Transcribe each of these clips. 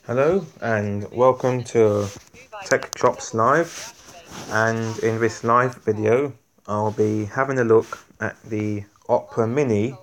Hello and welcome to Tech Chops Live, and in this live video I'll be having a look at the Opera Mini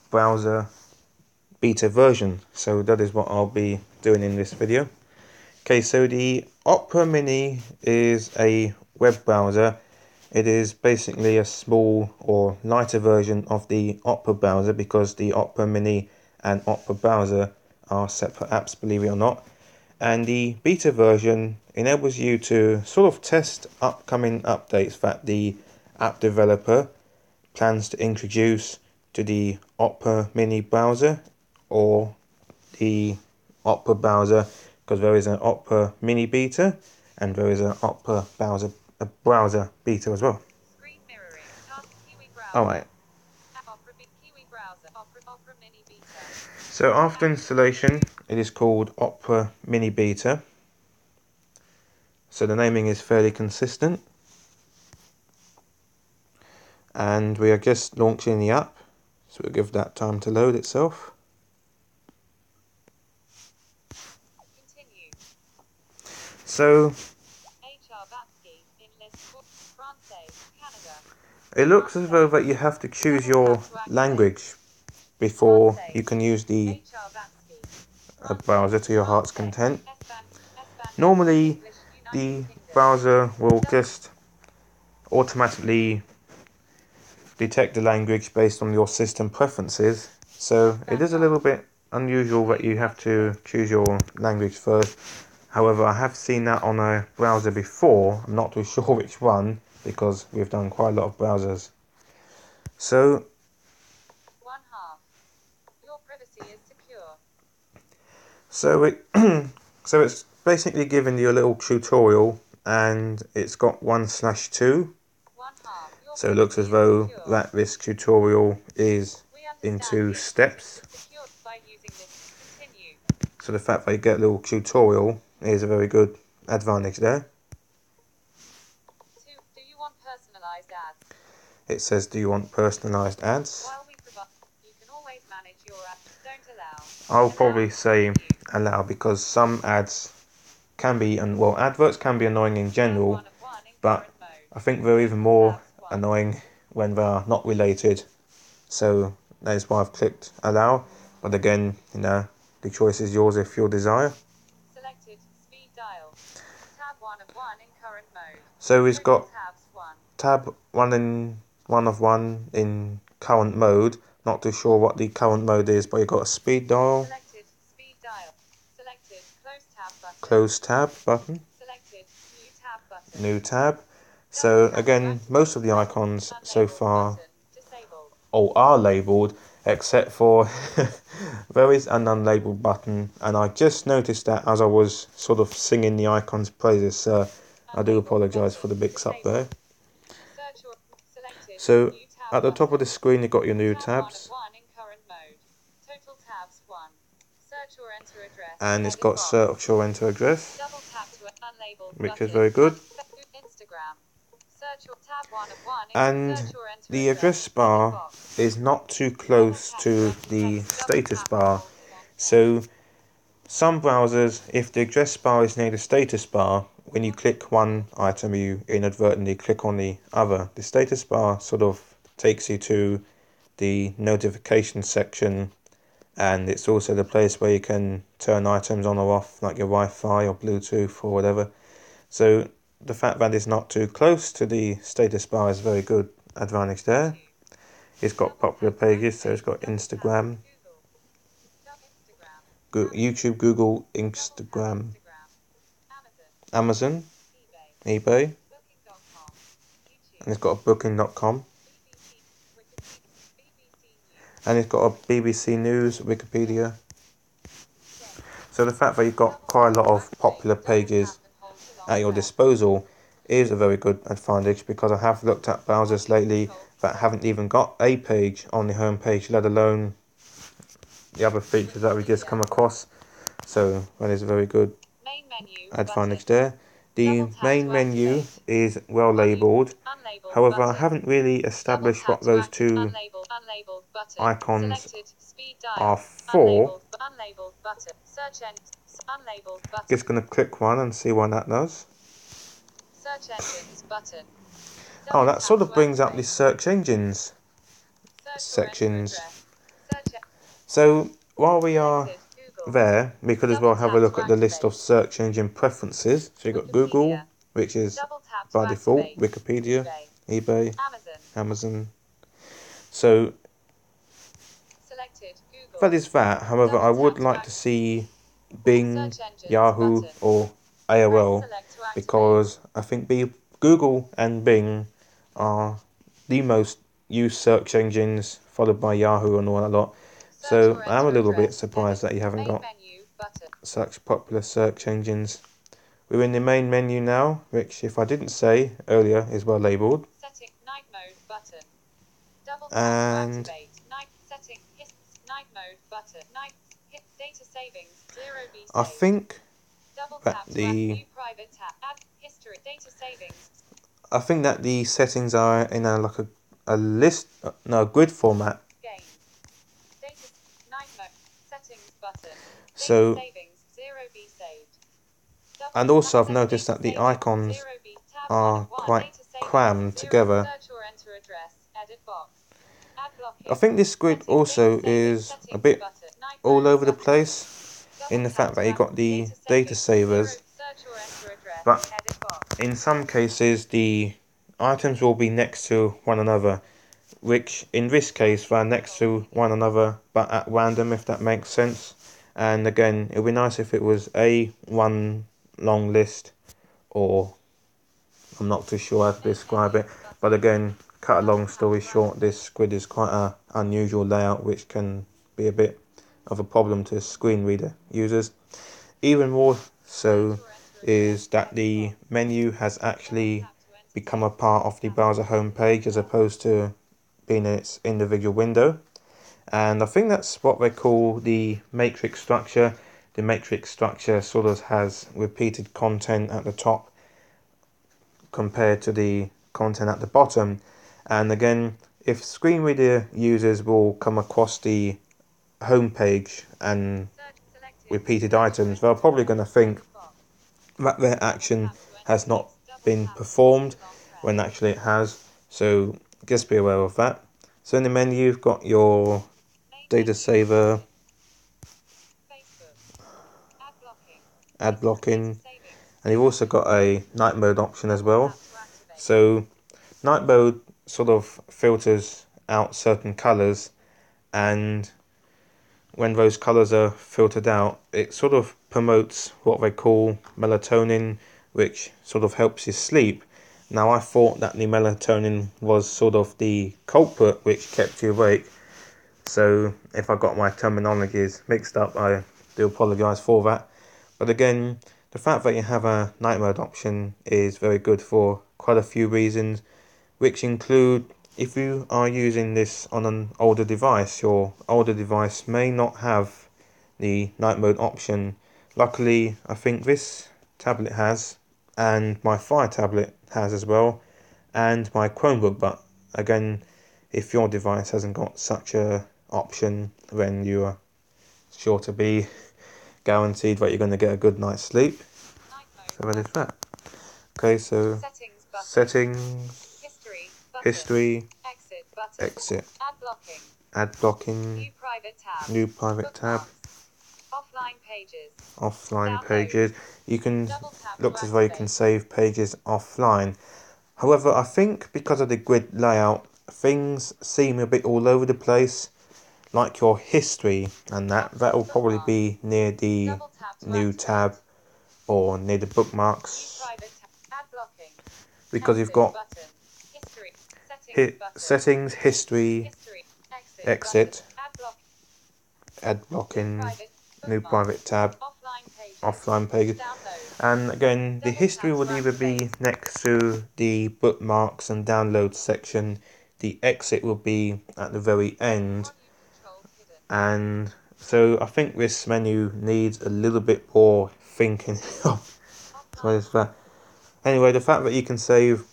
browser beta version. So that is what I'll be doing in this video. Okay, so the Opera Mini is a web browser. It is basically a small or lighter version of the Opera browser, because the Opera Mini and Opera browser are separate apps, believe it or not. And the beta version enables you to sort of test upcoming updates that the app developer plans to introduce to the Opera Mini browser or the Opera browser, because there is an Opera Mini beta and there is an Opera browser beta as well. Alright. So after installation, it is called Opera Mini Beta. So the naming is fairly consistent. And we are just launching the app, so we'll give that time to load itself. So it looks as though that you have to choose your language before you can use the browser to your heart's content. Normally the browser will just automatically detect the language based on your system preferences, so it is a little bit unusual that you have to choose your language first. However, I have seen that on a browser before. I'm not too sure which one, because we've done quite a lot of browsers. So so it's basically giving you a little tutorial, and it's got 1/2. So it looks as though that this tutorial is in 2 steps. So the fact that you get a little tutorial is a very good advantage there. It says, do you want personalized ads? I'll probably say allow, because some ads can be, well, adverts can be annoying in general, but I think they're even more annoying when they are not related. So that is why I've clicked allow. But again, the choice is yours if you desire. So we've got tab 1 of 1 in current mode. Not too sure what the current mode is, but you've got a speed dial, close tab button, new tab. So again, most of the icons so far are labelled, except for there is an unlabelled button, and I just noticed that as I was sort of singing the icon's praises, so I do apologise for the mix up there. So at the top of the screen you've got your new tabs, and it's got search or enter address, which is very good. And the address bar is not too close to the status bar. So some browsers, if the address bar is near the status bar, when you click one item you inadvertently click on the other. The status bar sort of takes you to the notification section, and it's also the place where you can turn items on or off, like your Wi-Fi or Bluetooth or whatever. So the fact that it's not too close to the status bar is a very good advantage there. It's got popular pages, so it's got Instagram, YouTube, Google, Instagram, Amazon, eBay, and it's got a booking.com, and it's got a BBC News, Wikipedia. So the fact that you've got quite a lot of popular pages at your disposal is a very good advantage, because I have looked at browsers lately that haven't even got a page on the home page, let alone the other features that we just come across. So that is a very good advantage there. The main menu is well labelled. However, I haven't really established what those two icons are for. Just going to click one and see what that does. Search engines button. Oh, that sort of brings up the search engines sections. So while we are there, we could as well have a look at the list of search engine preferences. So you've got Google, which is by default, Wikipedia, eBay, Amazon. So that is that. However, I would like to see Bing, Yahoo or AOL, because I think Google and Bing are the most used search engines, followed by Yahoo and all that lot. So I'm a little bit surprised that you haven't got such popular search engines. We're in the main menu now, which, if I didn't say earlier, is well labelled. And I think that the settings are in a list, no, a grid format. So, and also I've noticed that the icons are quite crammed together. I think this grid also is a bit all over the place in the fact that you got the data savers, but in some cases the items will be next to one another, which in this case they're next to one another but at random, if that makes sense. And again, it would be nice if it was one long list, or I'm not too sure how to describe it. But again, cut a long story short, this grid is quite an unusual layout, which can be a bit of a problem to screen reader users. Even more so is that the menu has actually become a part of the browser homepage as opposed to being its individual window. And I think that's what they call the matrix structure. The matrix structure sort of has repeated content at the top compared to the content at the bottom. And again, if screen reader users will come across the home page and repeated items, they're probably going to think that their action has not been performed when actually it has. So just be aware of that. So in the menu, you've got your data saver, ad blocking, and you've also got a night mode option as well. So night mode sort of filters out certain colours, and when those colours are filtered out, it sort of promotes what they call melatonin, which sort of helps you sleep. Now, I thought that the melatonin was sort of the culprit which kept you awake. So if I got my terminologies mixed up, I do apologise for that. But again, the fact that you have a night mode option is very good for quite a few reasons, which include if you are using this on an older device, your older device may not have the night mode option. Luckily, I think this tablet has, and my Fire tablet has as well, and my Chromebook. But again, if your device hasn't got such a option, then you are sure to be guaranteed that you're going to get a good night's sleep. So that is that. Okay, so settings, history, exit, ad blocking, new private tab, offline pages. You can, looks as though you can save pages offline. However, I think because of the grid layout, things seem a bit all over the place, like your history, and that will probably be near the new tab or near the bookmarks, because you've got settings, history, exit, ad blocking, new private tab, offline pages. And again, the history will either be next to the bookmarks and downloads section, the exit will be at the very end, and so I think this menu needs a little bit more thinking. So there's that. Anyway, the fact that you can save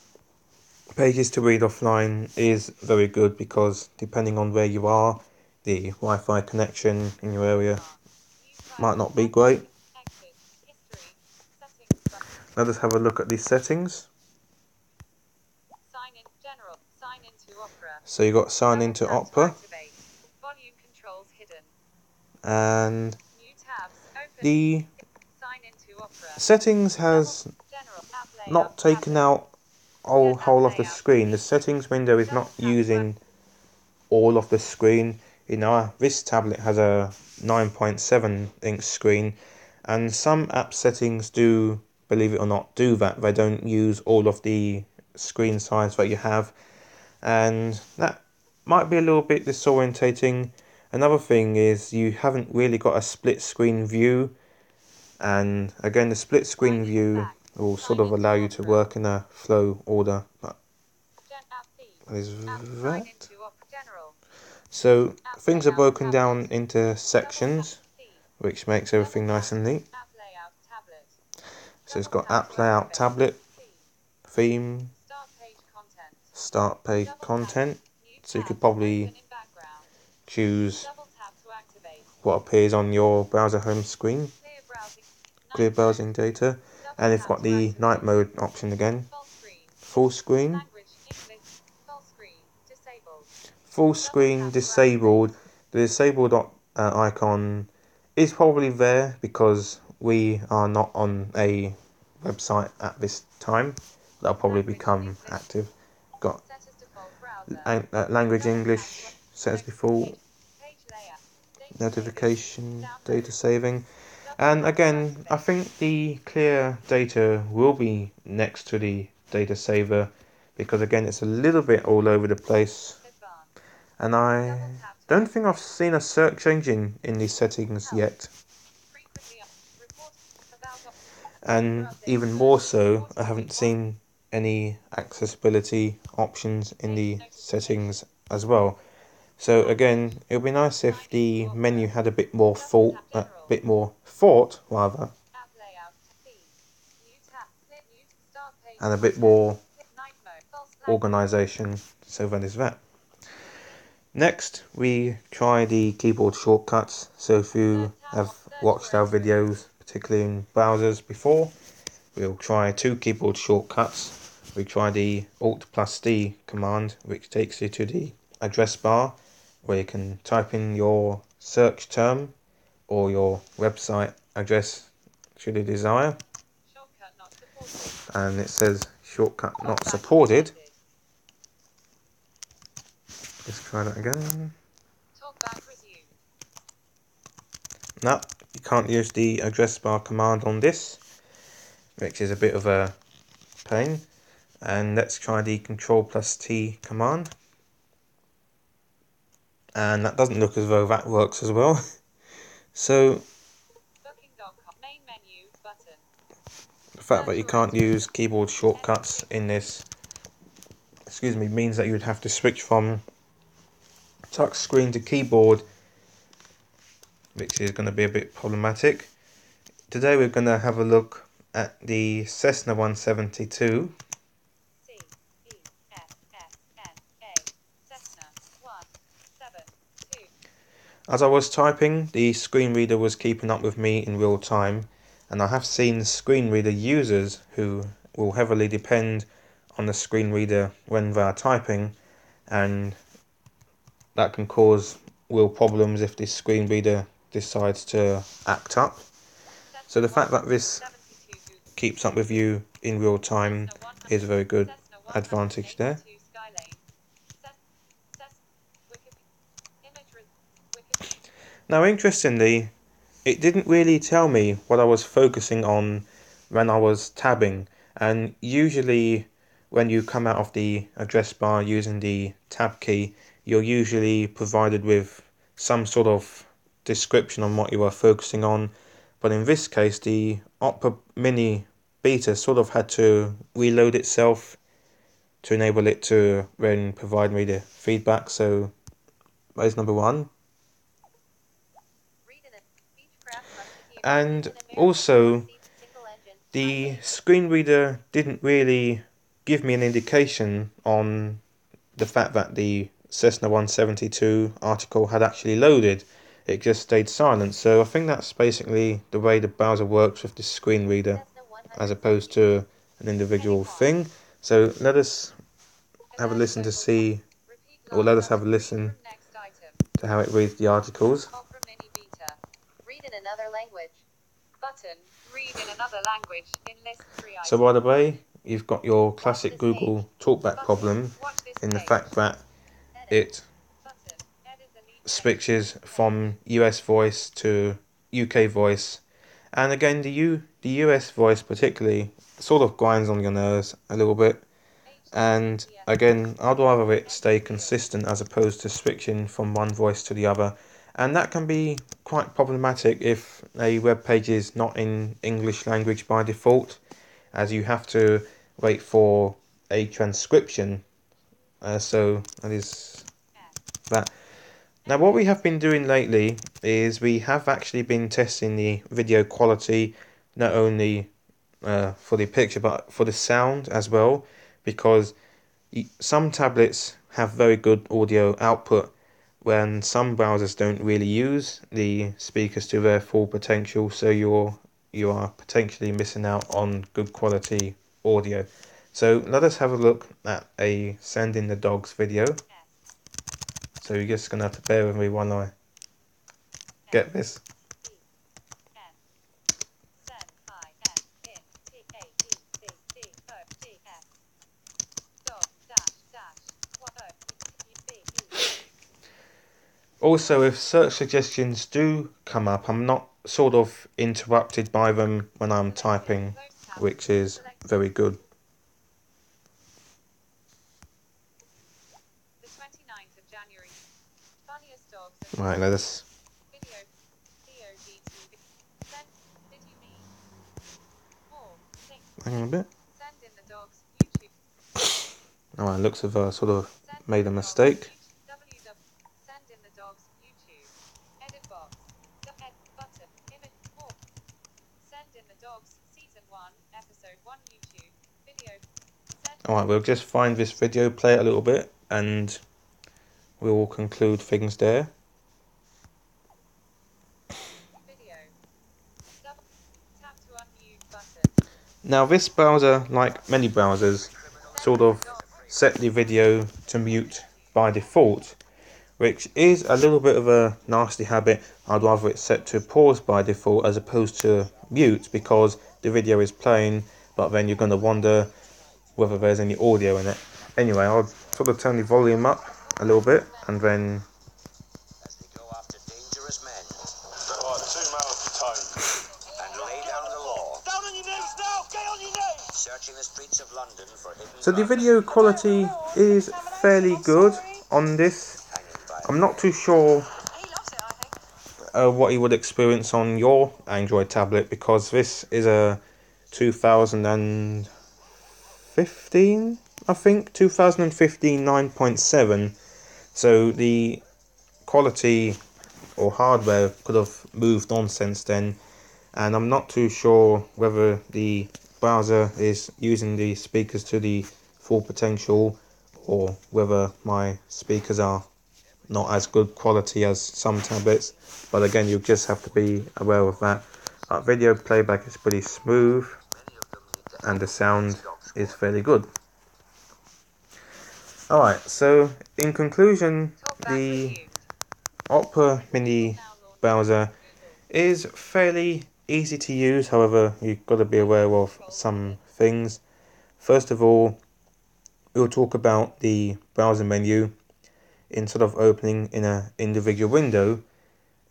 pages to read offline is very good because depending on where you are, the Wi-Fi connection in your area might not be great. Exit. History. Settings button. Let us have a look at these settings. Sign in. General. Sign into Opera. So you got sign Double into tap to Opera, activate. Volume controls hidden. and New tabs. Open. the Sign into Opera. settings has General. App layout. not taken Tablet. out whole App of the layout. screen. The settings window is not using all of the screen. This tablet has a 9.7 inch screen, and some app settings do, believe it or not, do that. They don't use all of the screen size that you have, and that might be a little bit disorientating. Another thing is you haven't really got a split screen view, and again the split screen view will sort of allow you to work in a flow order, but what is that? So things are broken down into sections, which makes everything nice and neat. So it's got app layout, tablet, theme, start page content. So you could probably choose what appears on your browser home screen, clear browsing data, and you've got the night mode option again, full screen. Full screen disabled. The disabled icon is probably there because we are not on a website at this time. That'll probably become active. Got language English set as default, notification, data saving, and again I think the clear data will be next to the data saver because again it's a little bit all over the place. And I don't think I've seen a search engine in these settings yet. And even more so, I haven't seen any accessibility options in the settings as well. So again, it would be nice if the menu had a bit more thought rather, and a bit more organisation. So that is that. Next, we try the keyboard shortcuts. So if you have watched our videos, particularly in browsers before, we'll try two keyboard shortcuts. We try the Alt+D command, which takes you to the address bar, where you can type in your search term or your website address should you desire. And it says shortcut not supported. Let's try that again. No, you can't use the address bar command on this, which is a bit of a pain. And let's try the Control+T command. And that doesn't look as though that works as well. So the fact that you can't use keyboard shortcuts in this, means that you would have to switch from touch screen to keyboard, which is going to be a bit problematic. Today we're going to have a look at the Cessna 172. As I was typing, the screen reader was keeping up with me in real time, and I have seen screen reader users who will heavily depend on the screen reader when they are typing, and that can cause real problems if this screen reader decides to act up. So the fact that this keeps up with you in real time is a very good advantage there. Now interestingly, it didn't really tell me what I was focusing on when I was tabbing, and usually when you come out of the address bar using the tab key, you're usually provided with some sort of description on what you are focusing on, but in this case the Opera Mini Beta sort of had to reload itself to enable it to then provide me the feedback. So that is number one. And also the screen reader didn't really give me an indication on the fact that the Cessna 172 article had actually loaded. It just stayed silent. So I think that's basically the way the browser works with the screen reader, as opposed to an individual thing. So let us have a listen to see, or let us have a listen to how it reads the articles. Opera Mini Beta. Read in another language. Button. Read in another language. In list 3 items. So by the way, you've got your classic Google Talkback problem in the fact that it switches from US voice to UK voice, and again the US voice particularly sort of grinds on your nerves a little bit, and again I'd rather it stay consistent as opposed to switching from one voice to the other, and that can be quite problematic if a web page is not in English language by default, as you have to wait for a transcription. So that is that. Now what we have been doing lately is we have actually been testing the video quality, not only for the picture but for the sound as well, because some tablets have very good audio output when some browsers don't really use the speakers to their full potential, so you are potentially missing out on good quality audio. So let us have a look at a Send in the Dogs video. So you're just going to have to bear with me while I get this. Also, if search suggestions do come up, I'm not sort of interrupted by them when I'm typing, which is very good. The 29th of January. Funniest dogs. Right, let us. Video. DODTV. Send. Did you mean? More. Link. Hang on a bit. Send in the dogs. YouTube. Alright, looks of sort of made a mistake. Send in the dogs. YouTube. Edit box. The ed button. Image. More. Send in the dogs. Season 1, episode 1 YouTube. Video. Alright, we'll just find this video, play it a little bit, and we will conclude things there. Video. Tap to unmute button. Now this browser, like many browsers, sort of set the video to mute by default, which is a little bit of a nasty habit. I'd rather it set to pause by default as opposed to mute, because the video is playing, but then you're going to wonder whether there's any audio in it. Anyway, I'll sort of turn the volume up a little bit, and then as they go after dangerous men. Right, 2 miles to tow. And lay down the law. Down on your knees now! Get on your knees! Searching the streets of London for hidden. so the video quality is fairly good on this. I'm not too sure what you would experience on your Android tablet, because this is a 2015, I think, 2015 9.7, so the quality or hardware could have moved on since then, and I'm not too sure whether the browser is using the speakers to the full potential, or whether my speakers are not as good quality as some tablets, but again you just have to be aware of that. Video playback is pretty smooth and the sound is fairly good. Alright, so in conclusion, the Opera Mini browser is fairly easy to use. However, you've got to be aware of some things. First of all, we'll talk about the browser menu. Instead of opening in an individual window,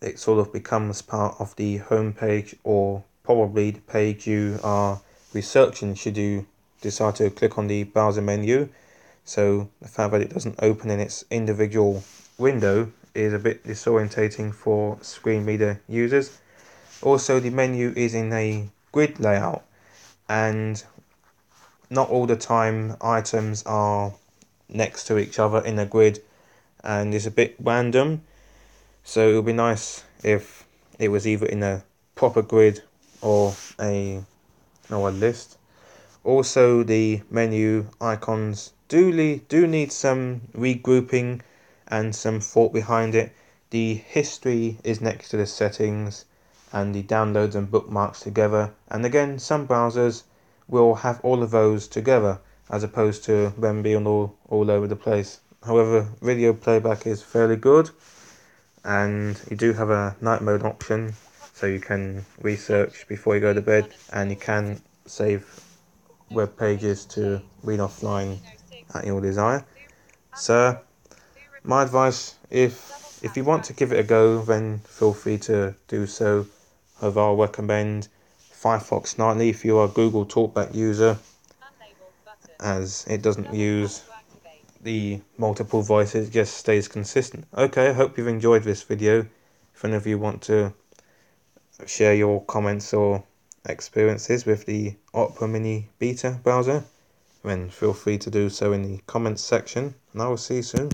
it sort of becomes part of the home page, or probably the page you are researching should you decide to click on the browser menu. So the fact that it doesn't open in its individual window is a bit disorientating for screen reader users. Also, the menu is in a grid layout, and not all the time items are next to each other in a grid, and it's a bit random. So it would be nice if it was either in a proper grid or a or a list. Also, the menu icons do need some regrouping and some thought behind it. The history is next to the settings and the downloads and bookmarks together, and again some browsers will have all of those together as opposed to them being all over the place. However, video playback is fairly good, and you do have a night mode option, so you can research before you go to bed, and you can save web pages to read offline at your desire. So my advice, if you want to give it a go, then feel free to do so. However, I'll recommend Firefox Nightly if you are a Google Talkback user, as it doesn't use the multiple voices, it just stays consistent. Okay, I hope you've enjoyed this video. If any of you want to share your comments or experiences with the Opera Mini Beta browser, then feel free to do so in the comments section, and I will see you soon.